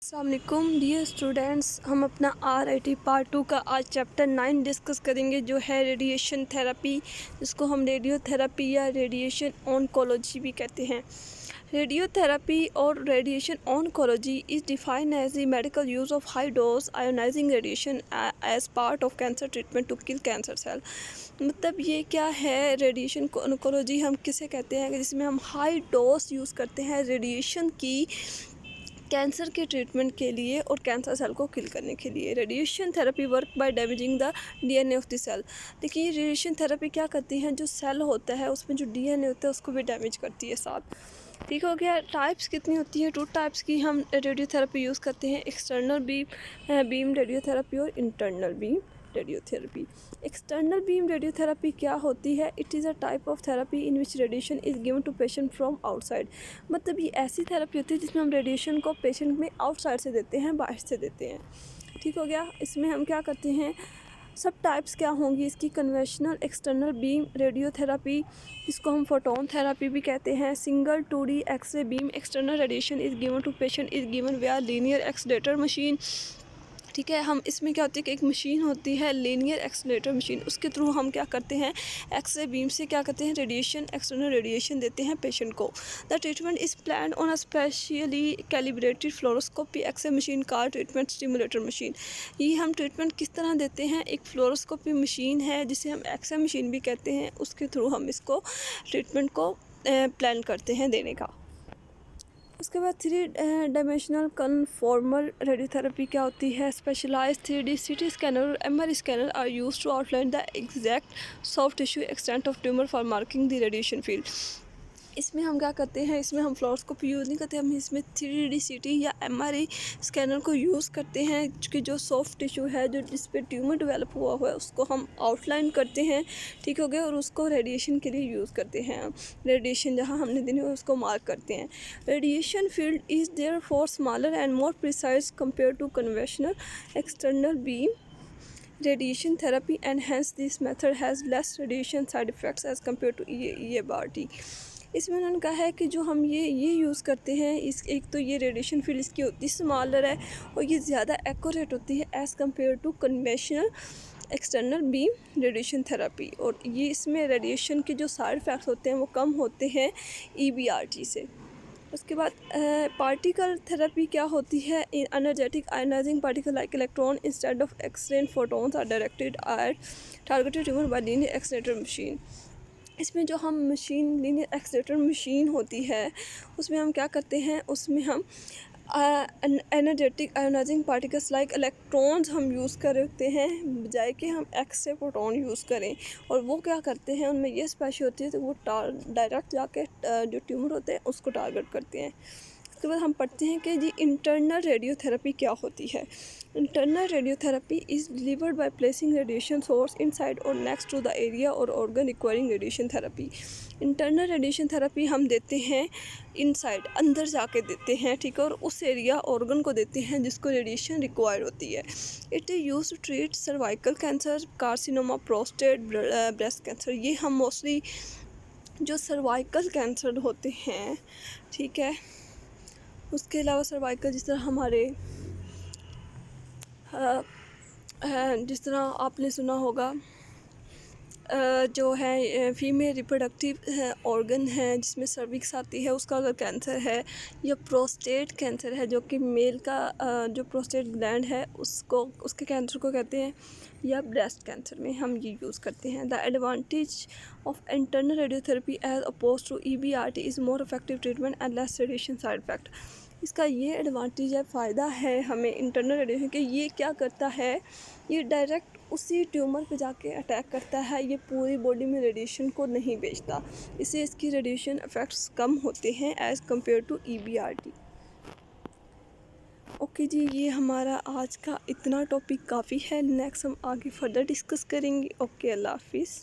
अस्सलाम वालेकुम dear students, हम अपना RIT पार्ट 2 का आज चैप्टर 9 डिस्कस करेंगे जो है रेडिएशन थेरेपी, जिसको हम रेडियोथेरेपी या रेडिएशन ऑन्कोलॉजी भी कहते हैं। रेडियोथेरेपी और radiation oncology is defined as the medical use of high dose ionising radiation as part of cancer treatment to kill cancer cell. मतलब ये क्या है, रेडिएशन ऑन्कोलॉजी हम किसे कहते हैं, जिसमें हम हाई डोज यूज़ करते हैं रेडिएशन की कैंसर के ट्रीटमेंट के लिए और कैंसर सेल को किल करने के लिए। Radiation therapy work by damaging the DNA of the cell. देखिए रेडिएशन थेरेपी क्या करती है, जो सेल होता है उसमें जो DNA होता है उसको भी डैमेज करती है साथ। ठीक हो गया। टाइप्स कितनी होती है, 2 टाइप्स की हम रेडियोथेरेपी यूज़ करते हैं, एक्सटर्नल बीम रेडियोथेरेपी और internal beam radiotherapy. External beam radiotherapy क्या होती है? It is a type of therapy in which radiation is given to patient from outside. मतलब ये ऐसी थेरेपी होती है जिसमें हम रेडिएशन को पेशेंट में आउटसाइड से देते हैं, बाहर से देते हैं। ठीक हो गया। इसमें हम क्या करते हैं, सब टाइप्स क्या होंगी इसकी? कन्वेंशनल एक्सटर्नल बीम रेडियोथेरेपी, जिसको हम फोटोन थेरेपी भी कहते हैं। Single 2D x-ray beam external radiation is given to patient is given via linear accelerator machine. ठीक है। हम इसमें क्या होती है कि एक मशीन होती है लीनियर एक्सलेटर मशीन, उसके थ्रू हम क्या करते हैं, एक्सरे बीम से क्या करते हैं, रेडिएशन एक्सटर्नल रेडिएशन देते हैं पेशेंट को। The treatment is plan on a specially calibrated fluoroscopy x-ray machine or treatment stimulator machine. ये हम ट्रीटमेंट किस तरह देते हैं, एक फ्लोरोस्कोपी मशीन है जिसे हम एक्सरे मशीन भी कहते हैं, उसके थ्रू हम इसको ट्रीटमेंट को प्लान करते हैं देने का। उसके बाद 3 डायमेंशनल कन्फॉर्मल रेडियोथेरेपी क्या होती है? स्पेशलाइज 3D CT स्कैनर और MRI scanner are use to outline the exact soft tissue extent of tumour for marking the radiation field. इसमें हम क्या करते हैं, इसमें हम फ्लोरोस्कोपी यूज़ नहीं करते, हम इसमें 3D CT या MRI स्कैनर को यूज़ करते हैं कि जो सॉफ्ट टिश्यू है, जो जिस पे ट्यूमर डेवलप हुआ हुआ है, उसको हम आउटलाइन करते हैं। ठीक हो गया। और उसको रेडिएशन के लिए यूज़ करते हैं। रेडिएशन जहाँ हमने देनी हो उसको मार्क करते हैं। Radiation field is therefore smaller and more precise compare to conventional external beam radiation therapy, and hence this method has less radiation side effects as compared to EBRT। इसमें उन्होंने कहा है कि जो हम ये यूज़ करते हैं, इस एक तो ये रेडिएशन फील्ड इसकी होती है स्मॉलर है और ये ज़्यादा एक्यूरेट होती है as compare to conventional external beam radiation therapy. और ये इसमें रेडिएशन के जो साइड इफ़ेक्ट्स होते हैं वो कम होते हैं EBRT से। उसके बाद पार्टिकल थेरेपी क्या होती है? Energetic ionising particle like electron instead of x-ray photons are directed at targeted tumour by linear accelerator machine. इसमें जो हम मशीन लीनियर एक्सलेटर मशीन होती है उसमें हम क्या करते हैं, उसमें हम energetic ionising particles like electrons हम यूज़ करते हैं, बजाय कि हम एक्सरे प्रोटॉन यूज़ करें। और वो क्या करते हैं, उनमें ये स्पेशल होती है तो वो डायरेक्ट जाके जो ट्यूमर होते हैं उसको टारगेट करते हैं। उसके बाद हम पढ़ते हैं कि जी इंटरनल रेडियोथेरेपी क्या होती है। Internal radiotherapy is delivered by placing radiation source inside और नेक्स्ट टू द एरिया और organ requiring radiation therapy. Internal radiation therapy हम देते हैं इनसाइड, अंदर जाके देते हैं। ठीक है। और उस एरिया ऑर्गन को देते हैं जिसको रेडिएशन रिक्वायर होती है। It is use to treat cervical cancer, carcinoma, prostate, breast cancer. ये हम मोस्टली जो सर्वाइकल कैंसर होते हैं, ठीक है, उसके अलावा सर्वाइकल जिस तरह हमारे जिस तरह आपने सुना होगा जो है फीमेल रिप्रोडक्टिव ऑर्गन है जिसमें सर्विक्स आती है, उसका अगर कैंसर है, या प्रोस्टेट कैंसर है जो कि मेल का जो प्रोस्टेट ग्लैंड है उसको, उसके कैंसर को कहते हैं, या ब्रेस्ट कैंसर में हम ये यूज़ करते हैं। The advantage of internal radiotherapy as oppose to EBRT is more effective treatment and less radiation side effect. इसका ये एडवांटेज है, फ़ायदा है हमें इंटरनल रेडिएशन के। ये क्या करता है, ये डायरेक्ट उसी ट्यूमर पे जाके अटैक करता है, ये पूरी बॉडी में रेडिएशन को नहीं भेजता, इससे इसकी रेडिएशन इफ़ेक्ट्स कम होते हैं as compare to EBRT। Okay जी, ये हमारा आज का इतना टॉपिक काफ़ी है। नेक्स्ट हम आगे फर्दर डिस्कस करेंगे। ओके, अल्लाह हाफिज़।